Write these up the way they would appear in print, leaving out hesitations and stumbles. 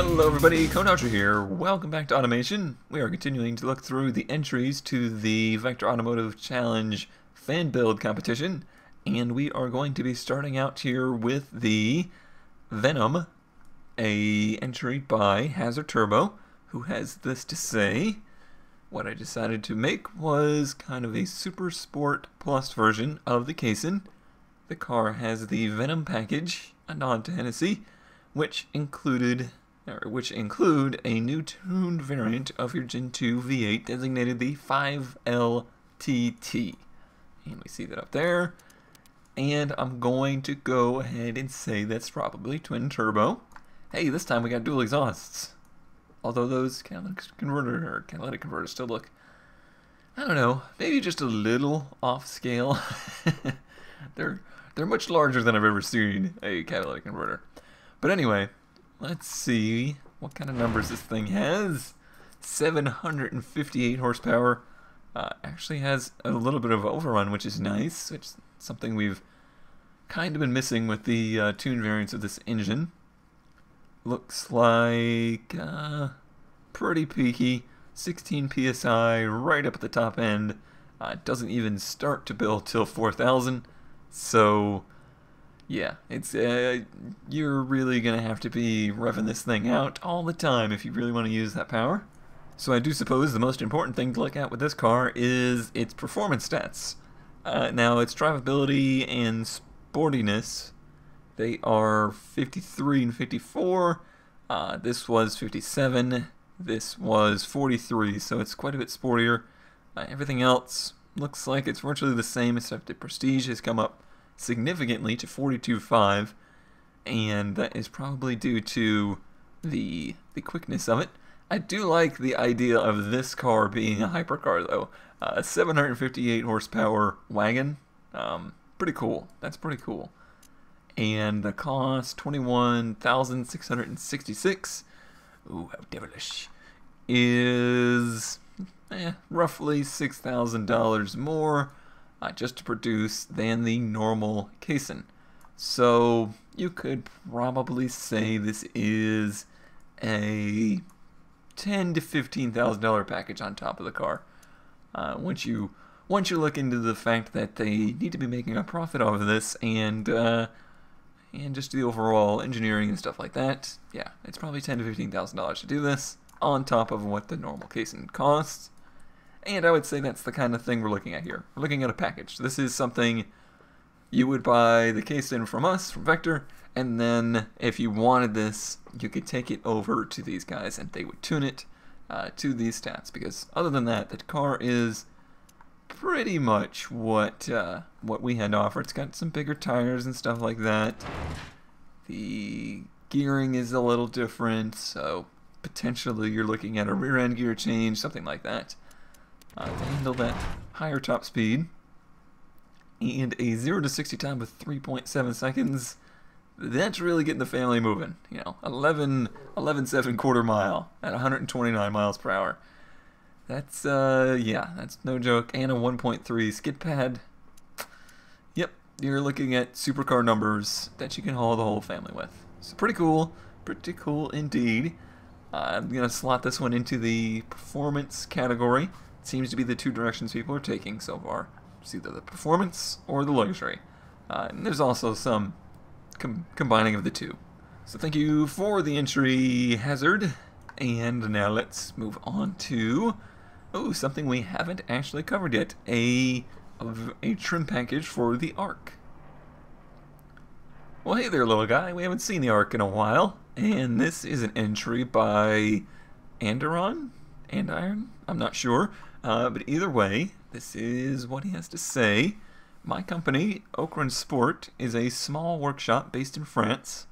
Hello everybody, Teknoaxe here. Welcome back to Automation. We are continuing to look through the entries to the Vector Automotive Challenge fan build competition, and we are going to be starting out here with the Venom, a entry by Hazard Turbo, who has this to say. What I decided to make was kind of a Super Sport Plus version of the Kaysen. The car has the Venom package, a nod to Hennessy, which include a new tuned variant of your Gen 2 V8 designated the 5LTT. And we see that up there. And I'm going to go ahead and say that's probably twin turbo. Hey, this time we got dual exhausts. Although those catalytic converters still look, I don't know, maybe just a little off scale. They're much larger than I've ever seen a catalytic converter. But anyway, let's see what kind of numbers this thing has. 758 horsepower. Actually has a little bit of overrun, which is nice. Which is something we've kind of been missing with the tuned variants of this engine. Looks like pretty peaky. 16 psi right up at the top end. It doesn't even start to build till 4,000. So yeah, it's you're really gonna have to be revving this thing out all the time if you really want to use that power. So I do suppose the most important thing to look at with this car is its performance stats. Now its drivability and sportiness, they are 53 and 54. This was 57. This was 43, so it's quite a bit sportier. Everything else looks like it's virtually the same, except the Prestige has come up significantly to 42.5, and that is probably due to the quickness of it. I do like the idea of this car being a hypercar, though. A 758 horsepower wagon, pretty cool. That's pretty cool. And the cost, 21,666. Ooh, how devilish. Is roughly $6,000 more just to produce than the normal Kaysen. So you could probably say this is a $10,000 to $15,000 package on top of the car. Once you look into the fact that they need to be making a profit off of this and just the overall engineering and stuff like that, yeah, it's probably $10,000 to $15,000 to do this on top of what the normal Kaysen costs. And I would say that's the kind of thing we're looking at here. We're looking at a package. This is something you would buy the Kaysen from us, from Vector, and then if you wanted this, you could take it over to these guys and they would tune it to these stats. Because other than that, the car is pretty much what we had to offer. It's got some bigger tires and stuff like that. The gearing is a little different, so potentially you're looking at a rear end gear change, something like that. To handle that higher top speed, and a 0 to 60 time with 3.7 seconds. That's really getting the family moving. You know, 11.7 quarter mile at 129 miles per hour. That's yeah, that's no joke. And a 1.3 skid pad. Yep, you're looking at supercar numbers that you can haul the whole family with. So pretty cool indeed. I'm gonna slot this one into the performance category. Seems to be the two directions people are taking so far. It's either the performance or the luxury. And there's also some combining of the two. So thank you for the entry, Hazard. And now let's move on to something we haven't actually covered yet. A trim package for the Arc. Well, hey there, little guy. We haven't seen the Arc in a while. And this is an entry by Andiron? I'm not sure. But either way, this is what he has to say. My company, Okran Sport, is a small workshop based in France.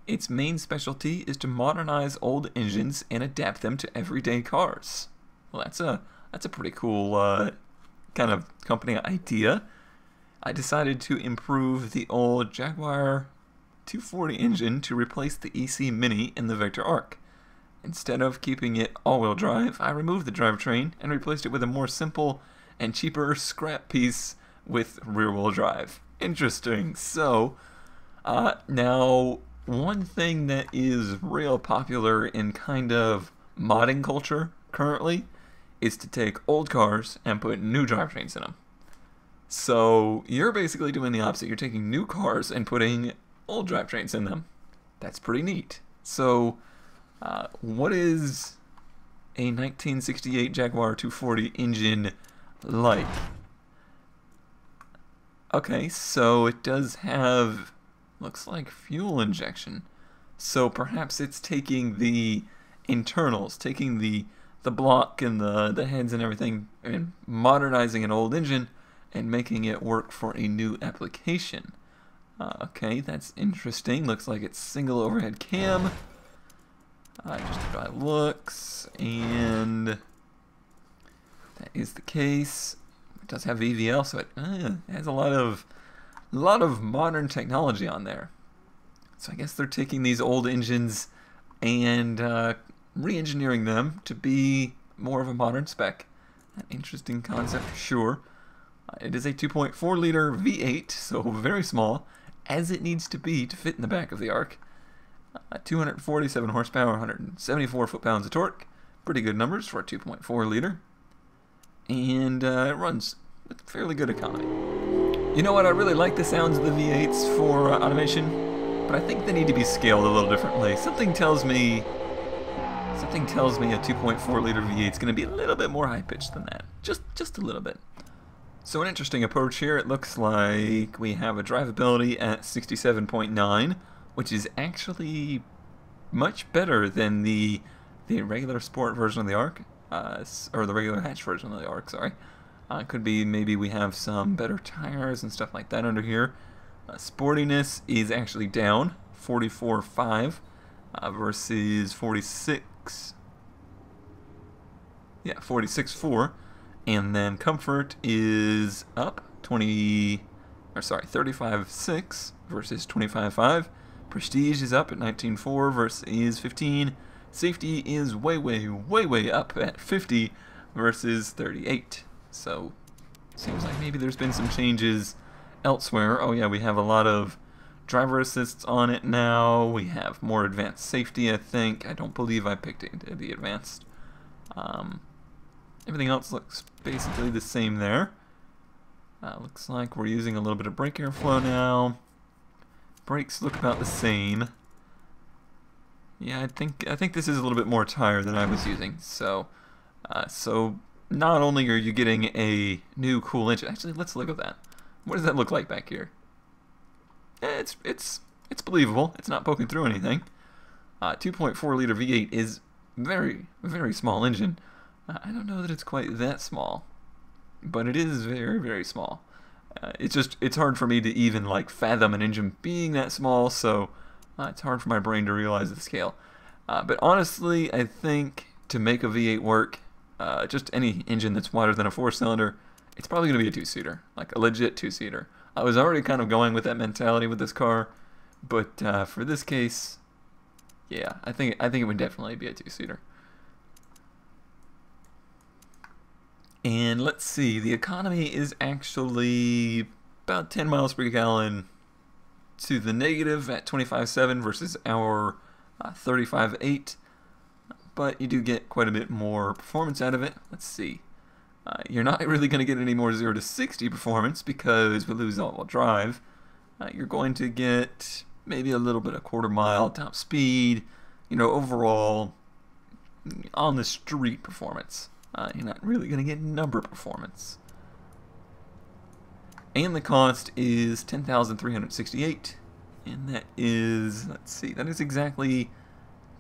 Its main specialty is to modernize old engines and adapt them to everyday cars. Well, that's a pretty cool kind of company idea. I decided to improve the old Jaguar 240 engine to replace the EC Mini in the Vector Arc. Instead of keeping it all-wheel drive, I removed the drivetrain and replaced it with a more simple and cheaper scrap piece with rear-wheel drive. Interesting. So, now one thing that is real popular in kind of modding culture currently is to take old cars and put new drivetrains in them. So you're basically doing the opposite. You're taking new cars and putting old drivetrains in them. That's pretty neat. So what is a 1968 Jaguar 240 engine like? Okay, so it does have, looks like fuel injection. So perhaps it's taking the internals, taking the block and the heads and everything, and modernizing an old engine and making it work for a new application. Okay, that's interesting. Looks like it's single overhead cam. Just by looks, and that is the case. It does have VVL, so it has a lot of modern technology on there. So I guess they're taking these old engines and re-engineering them to be more of a modern spec. An interesting concept, sure. It is a 2.4 liter V8, so very small, as it needs to be to fit in the back of the Ark. 247 horsepower, 174 foot-pounds of torque. Pretty good numbers for a 2.4 liter. And it runs with fairly good economy. You know what? I really like the sounds of the V8s for automation, but I think they need to be scaled a little differently. Something tells me a 2.4 liter V8 is going to be a little bit more high-pitched than that. Just a little bit. So an interesting approach here. It looks like we have a drivability at 67.9, which is actually much better than the regular sport version of the Ark, or the regular hatch version of the Ark, sorry. Could be maybe we have some better tires and stuff like that under here. Sportiness is actually down, 44.5 versus 46. Yeah, 46.4. And then comfort is up 35.6 versus 25.5. Prestige is up at 19.4 versus 15. Safety is way up at 50 versus 38. So seems like maybe there's been some changes elsewhere. Oh yeah, we have a lot of driver assists on it now. We have more advanced safety, I think. I don't believe I picked the advanced. Everything else looks basically the same there. Looks like we're using a little bit of brake airflow now. Brakes look about the same. Yeah, I think this is a little bit more tire than I was using. So not only are you getting a new cool engine. Actually, let's look at that. What does that look like back here? It's believable. It's not poking through anything. 2.4 liter V8 is very small engine. I don't know that it's quite that small, but it is very small. It's hard for me to even like fathom an engine being that small, so it's hard for my brain to realize the scale. But honestly, I think to make a V8 work, just any engine that's wider than a 4-cylinder, it's probably going to be a 2-seater, like a legit 2-seater. I was already kind of going with that mentality with this car, but for this case, yeah, I think it would definitely be a 2-seater. And let's see, the economy is actually about 10 miles per gallon to the negative at 25.7 versus our 35.8. But you do get quite a bit more performance out of it. Let's see. You're not really going to get any more 0 to 60 performance because we lose all-wheel drive. You're going to get maybe a little bit of quarter-mile top speed. You know, overall, on the street performance. You're not really going to get number performance. And the cost is $10,368. And that is, let's see, that is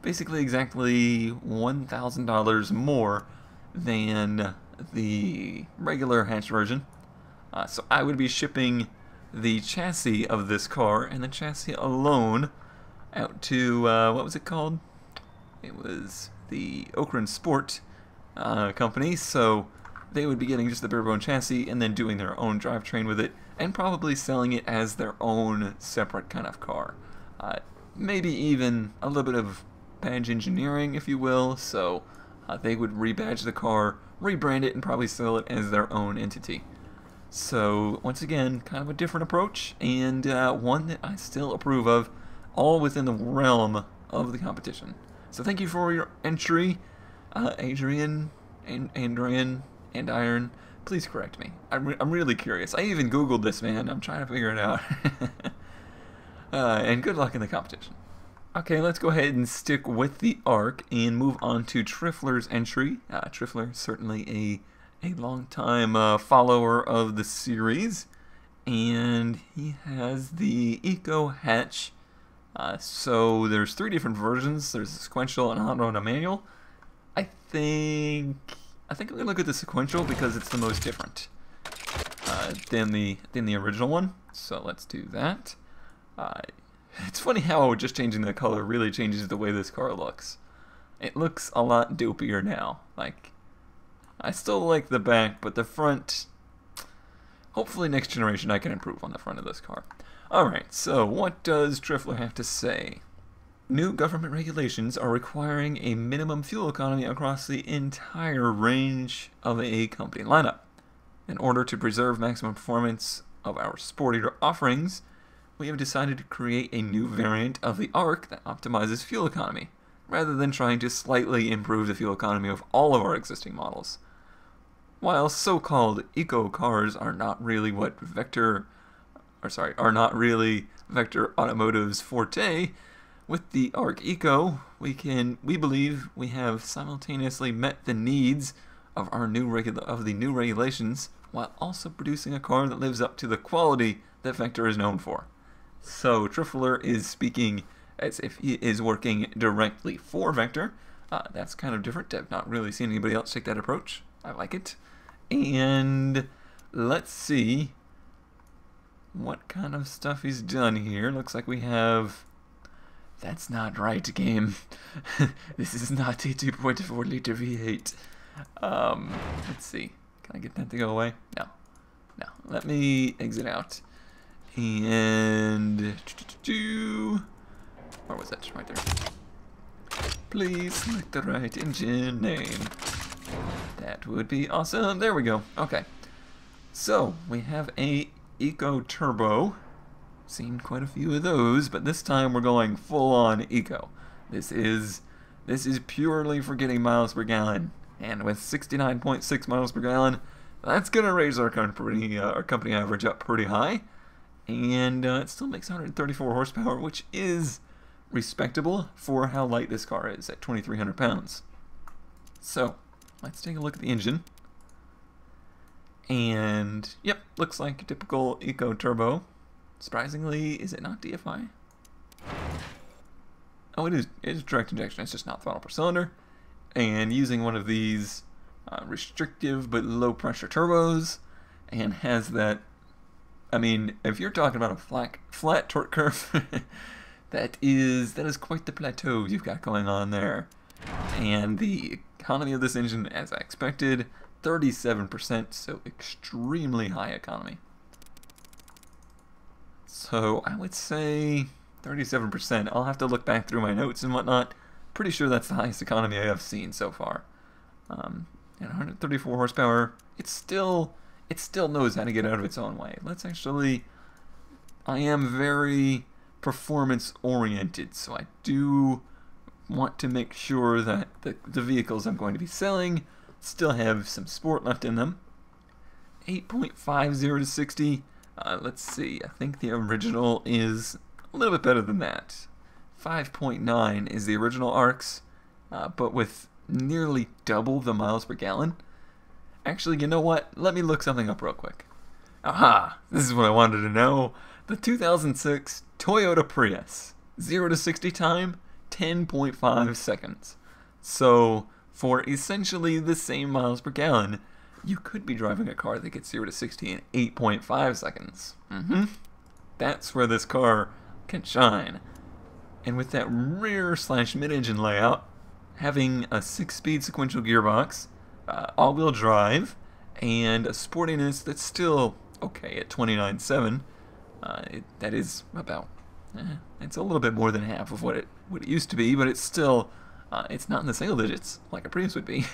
basically exactly $1,000 more than the regular hatch version. So I would be shipping the chassis of this car and the chassis alone out to, what was it called? It was the Okran Sport company, so they would be getting just the bare bone chassis and then doing their own drivetrain with it and probably selling it as their own separate kind of car. Maybe even a little bit of badge engineering, if you will, so they would rebadge the car, rebrand it, and probably sell it as their own entity. So once again, kind of a different approach, and one that I still approve of. all within the realm of the competition. So thank you for your entry, Adrian, and Andrian, and Iron. Please correct me. I'm really curious. I even Googled this, man. I'm trying to figure it out. And good luck in the competition. Okay, let's go ahead and stick with the arc and move on to Trifler's entry. Trifler, certainly a long-time follower of the series. And he has the Eco Hatch. So there's 3 different versions. There's a sequential, an auto, and a manual. I think I'm gonna look at the sequential because it's the most different than the original one. So let's do that. It's funny how just changing the color really changes the way this car looks. It looks a lot dopier now. Like, I still like the back, but the front, hopefully next generation I can improve on the front of this car. Alright, so what does Trifler have to say? New government regulations are requiring a minimum fuel economy across the entire range of a company lineup. In order to preserve maximum performance of our sportier offerings, we have decided to create a new variant of the ARC that optimizes fuel economy, rather than trying to slightly improve the fuel economy of all of our existing models. While so-called eco cars are not really Vector Automotive's forte, with the ARC Eco, we believe we have simultaneously met the needs of the new regulations, while also producing a car that lives up to the quality that Vector is known for. So Trifler is speaking as if he is working directly for Vector. That's kind of different. I've not really seen anybody else take that approach. I like it. And let's see what kind of stuff he's done here. Looks like we have... That's not right, game. This is not a 2.4 liter V8. Let's see. Can I get that to go away? No. No. Let me exit out. And where was that? Right there. Please select the right engine name. That would be awesome. There we go. Okay. So we have a Eco Turbo. Seen quite a few of those, but this time we're going full on Eco. This is purely for getting miles per gallon, and with 69.6 miles per gallon, that's gonna raise our company average up pretty high. And it still makes 134 horsepower, which is respectable for how light this car is at 2,300 pounds. So, let's take a look at the engine. And, yep, looks like a typical Eco Turbo. Surprisingly, is it not DFI? Oh, it is direct injection, it's just not throttle per cylinder. And using one of these restrictive but low pressure turbos, and has that... I mean, if you're talking about a flat torque curve, that is quite the plateau you've got going on there. And the economy of this engine, as I expected, 37%, so extremely high economy. So I would say 37%. I'll have to look back through my notes and whatnot. Pretty sure that's the highest economy I have seen so far. And 134 horsepower. It still knows how to get out of its own way. Let's actually... I am very performance oriented, so I do want to make sure that the vehicles I'm going to be selling still have some sport left in them. 8.50 to 60. Let's see, I think the original is a little bit better than that. 5.9 is the original ARCs, but with nearly double the miles per gallon. Actually, you know what? Let me look something up real quick. Aha! This is what I wanted to know. The 2006 Toyota Prius. 0 to 60 time, 10.5 seconds. So, for essentially the same miles per gallon, you could be driving a car that gets 0 to 60 in 8.5 seconds. That's where this car can shine. And with that rear/mid-engine layout, having a 6-speed sequential gearbox, all-wheel drive, and a sportiness that's still okay at 29.7, that is about, it's a little bit more than half of what it used to be, but it's still, it's not in the single digits like a Prius would be.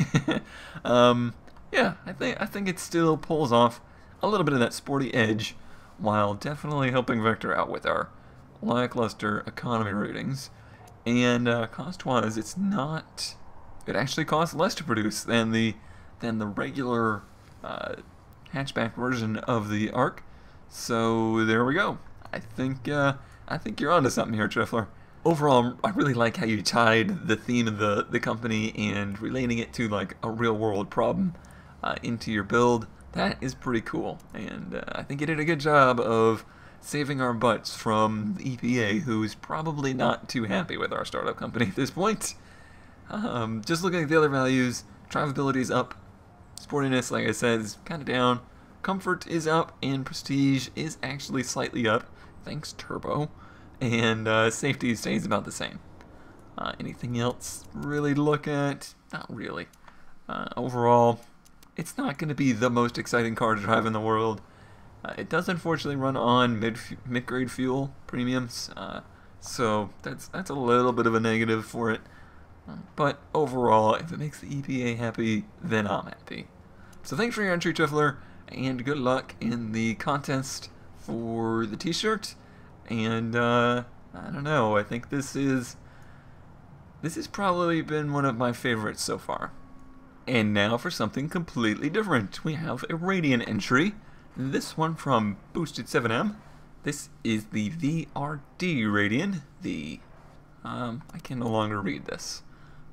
Yeah, I think it still pulls off a little bit of that sporty edge, while definitely helping Vector out with our lackluster economy ratings. And cost-wise, it's not. It actually costs less to produce than the regular hatchback version of the Arc. So there we go. I think you're onto something here, Trifler. Overall, I really like how you tied the theme of the company and relating it to like a real world problem into your build. That is pretty cool, and I think you did a good job of saving our butts from the EPA, who's probably not too happy with our startup company at this point. Just looking at the other values, drivability is up, sportiness, like I said, is kind of down, comfort is up, and prestige is actually slightly up, thanks turbo, and safety stays about the same. Anything else really to look at? Not really. Overall, it's not going to be the most exciting car to drive in the world. It does unfortunately run on mid-grade fuel premiums, so that's a little bit of a negative for it. But overall, if it makes the EPA happy, then I'm happy. So thanks for your entry, Trifler, and good luck in the contest for the t-shirt. And I don't know, I think this has probably been one of my favorites so far. And now for something completely different. We have a Radiant entry. This one from Boosted7M. This is the VRD Radiant. I can no longer read this.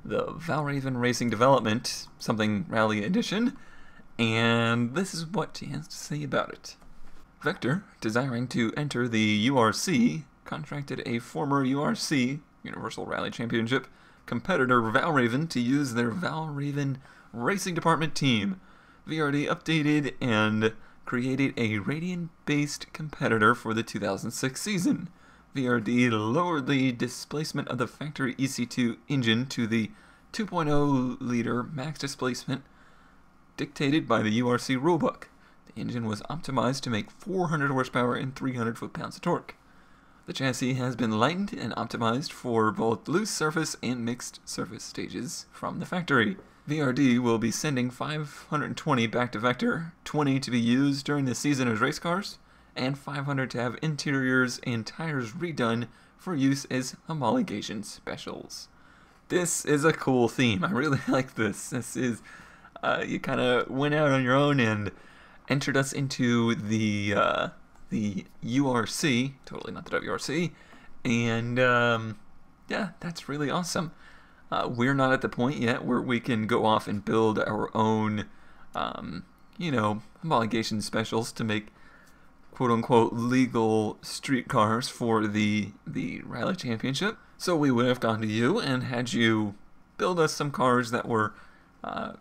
The Valraven Racing Development, something Rally Edition. And this is what he has to say about it. Vector, desiring to enter the URC, contracted a former URC, Universal Rally Championship, competitor Valraven to use their Valraven Racing Department team. VRD updated and created a Radiant-based competitor for the 2006 season. VRD lowered the displacement of the factory EC2 engine to the 2.0-liter max displacement dictated by the URC rulebook. The engine was optimized to make 400 horsepower and 300 foot-pounds of torque. The chassis has been lightened and optimized for both loose surface and mixed surface stages from the factory. VRD will be sending 520 back to Vector, 20 to be used during the season as race cars, and 500 to have interiors and tires redone for use as homologation specials. This is a cool theme. I really like this. This is, you kind of went out on your own and entered us into the URC, totally not the WRC, and yeah, that's really awesome. We're not at the point yet where we can go off and build our own, homologation specials to make quote-unquote legal street cars for the Rally Championship. So we would have gone to you and had you build us some cars that were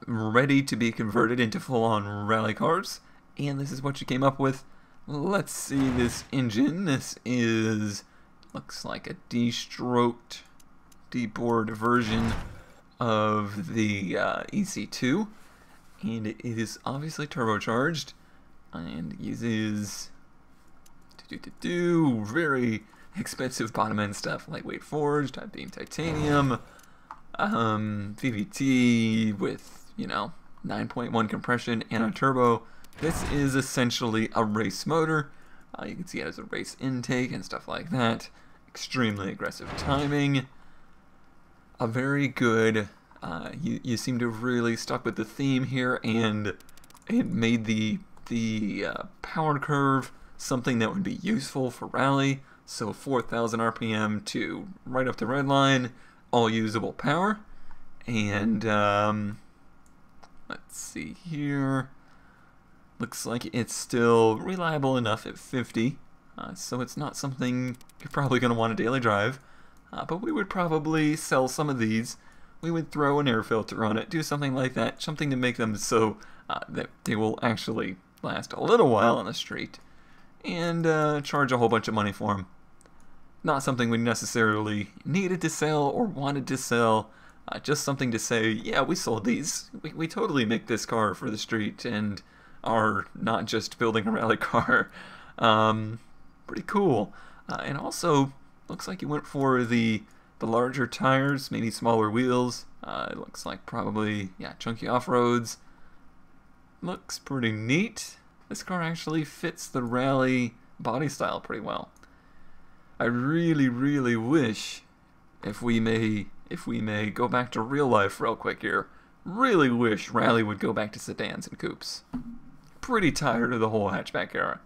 ready to be converted into full-on rally cars, and this is what you came up with. Let's see this engine. This looks like a D-stroked, D-board version of the EC2, and it is obviously turbocharged and uses very expensive bottom end stuff, lightweight forged, beam titanium, VVT with 9.1 compression and a turbo. This is essentially a race motor. You can see it has a race intake and stuff like that. Extremely aggressive timing. A very good, you seem to have really stuck with the theme here, and it made the power curve something that would be useful for rally. So 4,000 RPM to right up the red line, all usable power. And let's see here. Looks like it's still reliable enough at 50, so it's not something you're probably going to want to daily drive. But we would probably sell some of these. We would throw an air filter on it, do something like that, something to make them so that they will actually last a little while on the street, and charge a whole bunch of money for them. Not something we necessarily needed to sell or wanted to sell, just something to say, yeah, we sold these. We totally make this car for the street and are not just building a rally car. Pretty cool. And also, looks like you went for the larger tires, maybe smaller wheels. It looks like probably, chunky off-roads. Looks pretty neat. This car actually fits the rally body style pretty well. I really, really wish, if we may go back to real life real quick here, really wish Rally would go back to sedans and coupes. Pretty tired of the whole hatchback era.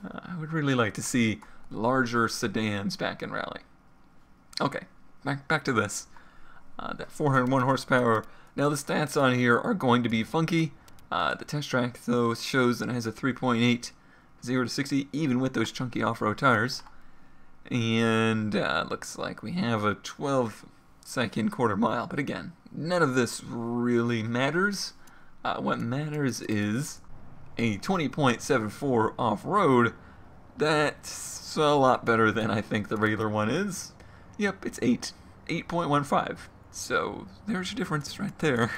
I would really like to see larger sedans back in Rally. Okay, back to this. That 401 horsepower. Now the stats on here are going to be funky. The test track though shows that it has a 3.8 0 to 60 even with those chunky off-road tires. And looks like we have a 12-second quarter mile. But again, none of this really matters. What matters is a 20.74 off-road. That's a lot better than I think the regular one is. Yep, it's 8.15. So there's your difference right there.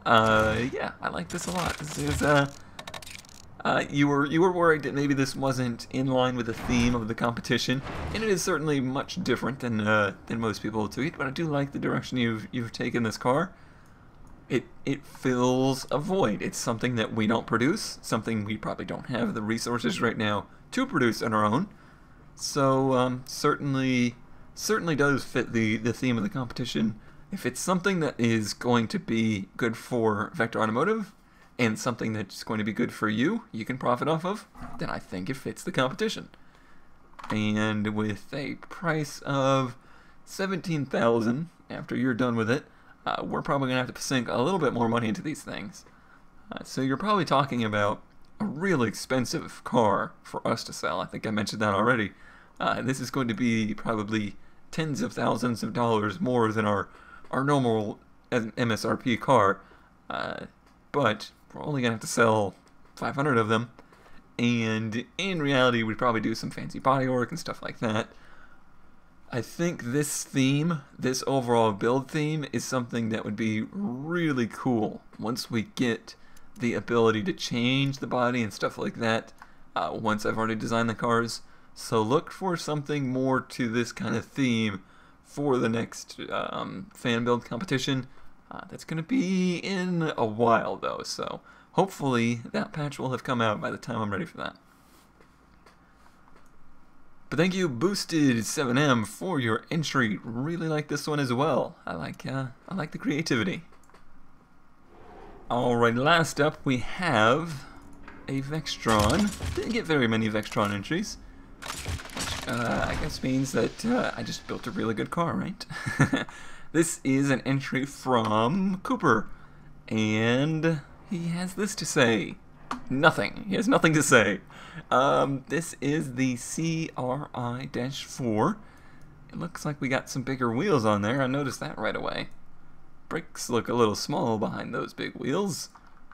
Yeah, I like this a lot. This is you were worried that maybe this wasn't in line with the theme of the competition, and it is certainly much different than most people tweet. But I do like the direction you've taken this car. It fills a void. It's something that we don't produce, something we probably don't have the resources right now to produce on our own. So certainly does fit the theme of the competition. If it's something that is going to be good for Vector Automotive and something that's going to be good for you, you can profit off of, then I think it fits the competition. And with a price of $17,000 after you're done with it, we're probably going to have to sink a little bit more money into these things. So you're probably talking about a really expensive car for us to sell. I think I mentioned that already. This is going to be probably tens of thousands of dollars more than our normal MSRP car. But we're only going to have to sell 500 of them. And in reality, we'd probably do some fancy bodywork and stuff like that. I think this theme, this overall build theme, is something that would be really cool once we get the ability to change the body and stuff like that, once I've already designed the cars. So look for something more to this kind of theme for the next fan build competition. That's going to be in a while though, so hopefully that patch will have come out by the time I'm ready for that. But thank you, Boosted7M, for your entry. Really like this one as well. I like the creativity. Alright, last up we have a Vextron. Didn't get very many Vextron entries, which I guess means that I just built a really good car, right? This is an entry from Cooper, and he has this to say. Nothing. He has nothing to say. This is the CRI-4. It looks like we got some bigger wheels on there. I noticed that right away. Brakes look a little small behind those big wheels,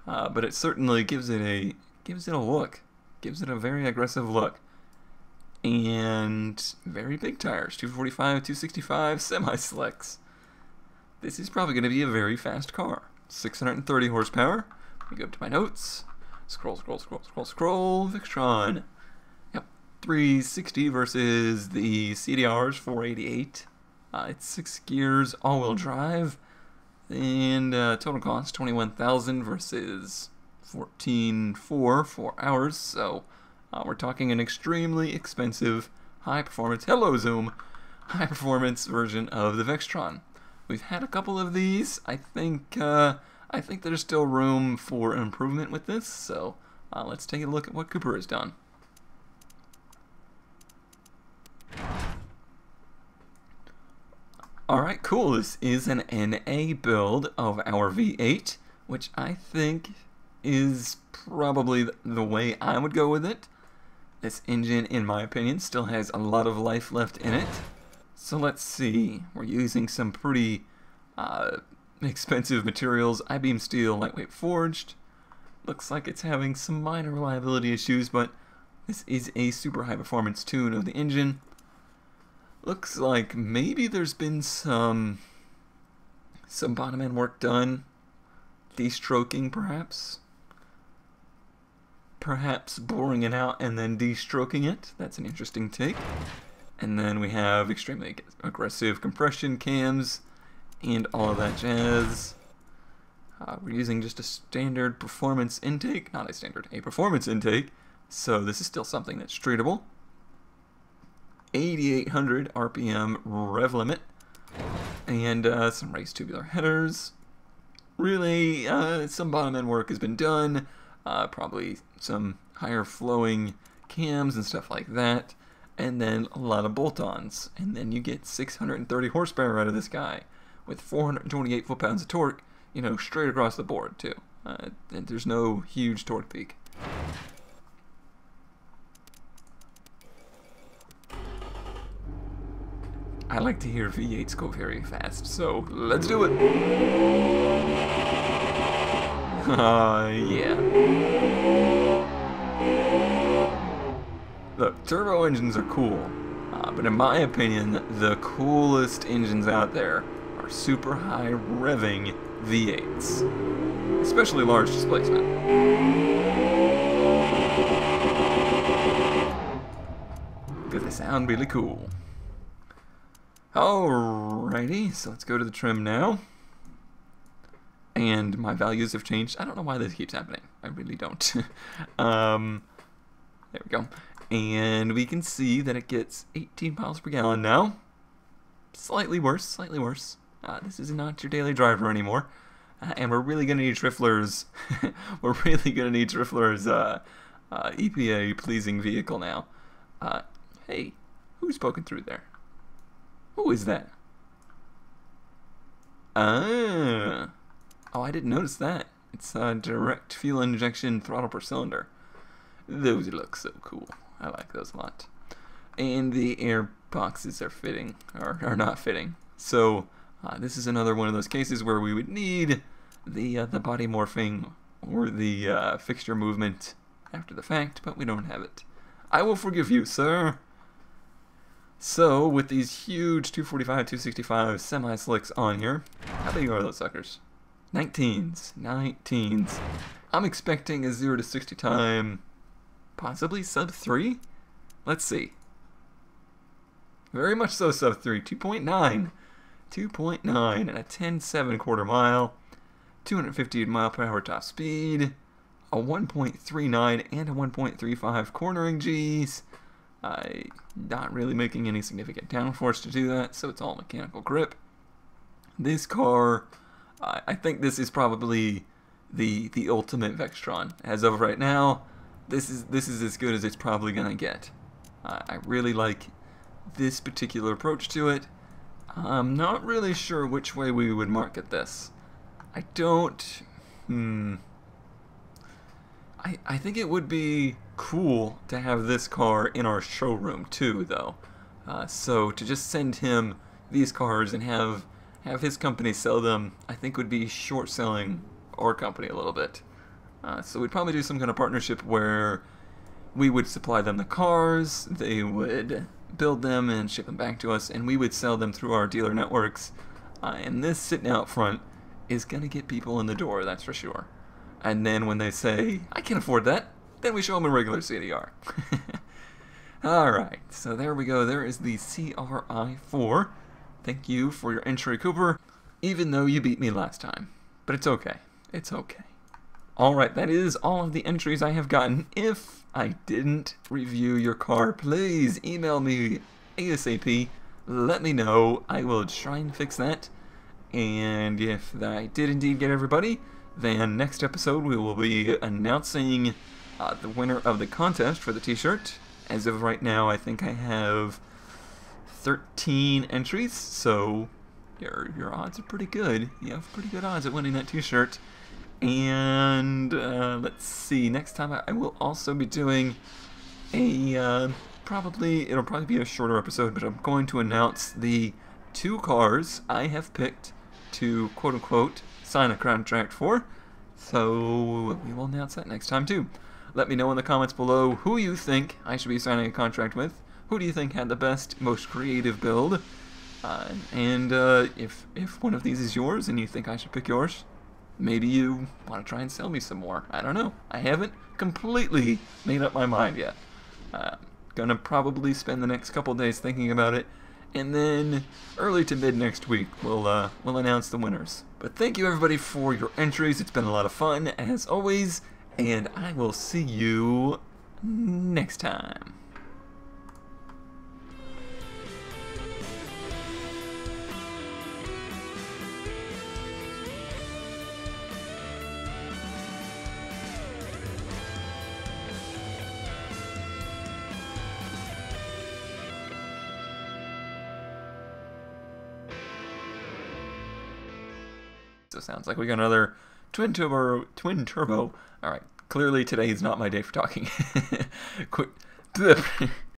but it certainly gives it a look. Gives it a very aggressive look. And very big tires, 245, 265, semi-slicks. This is probably going to be a very fast car. 630 horsepower. Let me go to my notes. Scroll, Vextron. Yep, 360 versus the CDR's 488. It's 6 gears, all-wheel drive, and total cost 21,000 versus 14,400 4 hours. So we're talking an extremely expensive, high-performance, hello Zoom, high-performance version of the Vextron. We've had a couple of these. I think there's still room for improvement with this, so let's take a look at what Cooper has done. Alright, cool. This is an NA build of our V8, which I think is probably the way I would go with it. This engine, in my opinion, still has a lot of life left in it. So let's see. We're using some pretty expensive materials. I-beam steel, lightweight forged. Looks like it's having some minor reliability issues, but this is a super high performance tune of the engine. Looks like maybe there's been some bottom end work done. De-stroking perhaps. Perhaps boring it out and then de-stroking it. That's an interesting take. And then we have extremely aggressive compression cams and all of that jazz. We're using just a standard performance intake, not a standard, a performance intake. So this is still something that's treatable. 8,800 RPM rev limit, and some raised tubular headers. Really, some bottom end work has been done, probably some higher flowing cams and stuff like that, and then a lot of bolt-ons, and then you get 630 horsepower out of this guy with 428 foot-pounds of torque, you know, straight across the board too. And there's no huge torque peak. I like to hear V8s go very fast, so let's do it. Yeah. Look, turbo engines are cool, but in my opinion, the coolest engines out there are super high revving V8s, especially large displacement. Because they sound really cool. Alrighty, so let's go to the trim now. And my values have changed. I don't know why this keeps happening. I really don't. There we go. And we can see that it gets 18 miles per gallon now. Slightly worse, slightly worse. This is not your daily driver anymore. And we're really going to need Trifler's we're really going to need Trifler's EPA pleasing vehicle now. Hey, who's poking through there? Who is that? Oh, I didn't notice that. It's a direct fuel injection throttle per cylinder. Those look so cool. I like those a lot. And the air boxes are fitting, or are not fitting. So this is another one of those cases where we would need the body morphing or the fixture movement after the fact, but we don't have it. I will forgive you, sir. So, with these huge 245, 265 semi-slicks on here, how big are those suckers? 19s. 19s. I'm expecting a 0 to 60 time, possibly sub 3? Let's see. Very much so sub 3. 2.9. 2.9 and a 10.7 quarter mile. 250 mile per hour top speed. A 1.39 and a 1.35 cornering G's. Not really making any significant downforce to do that, so it's all mechanical grip. This car, I think this is probably the ultimate Vextron. As of right now, this is as good as it's probably gonna get. I really like this particular approach to it. I'm not really sure which way we would market this. I don't. I think it would be cool to have this car in our showroom too, though. So to just send him these cars and have his company sell them, I think would be short selling our company a little bit. So we'd probably do some kind of partnership where we would supply them the cars, they would build them and ship them back to us, and we would sell them through our dealer networks. And this sitting out front is gonna get people in the door, that's for sure. And then when they say, I can't afford that, then we show them a regular CDR. Alright, so there we go. There is the CRI4. Thank you for your entry, Cooper, even though you beat me last time. But it's okay. It's okay. Alright, that is all of the entries I have gotten. If I didn't review your car, please email me ASAP. Let me know. I will try and fix that. And if I did indeed get everybody, then next episode we will be announcing the winner of the contest for the t-shirt. As of right now, I think I have 13 entries, so your odds are pretty good. You have pretty good odds at winning that t-shirt. And let's see, next time I will also be doing a it'll probably be a shorter episode, but I'm going to announce the 2 cars I have picked to quote-unquote sign a contract for, so we will announce that next time too. Let me know in the comments below who you think I should be signing a contract with. Who do you think had the best, most creative build? And if one of these is yours and you think I should pick yours, maybe you want to try and sell me some more. I don't know. I haven't completely made up my mind yet. Gonna probably spend the next couple days thinking about it, and then early to mid next week we'll announce the winners. But thank you everybody for your entries. It's been a lot of fun as always, and I will see you next time. So it sounds like we got another twin turbo. All right, clearly today is not my day for talking. Quick.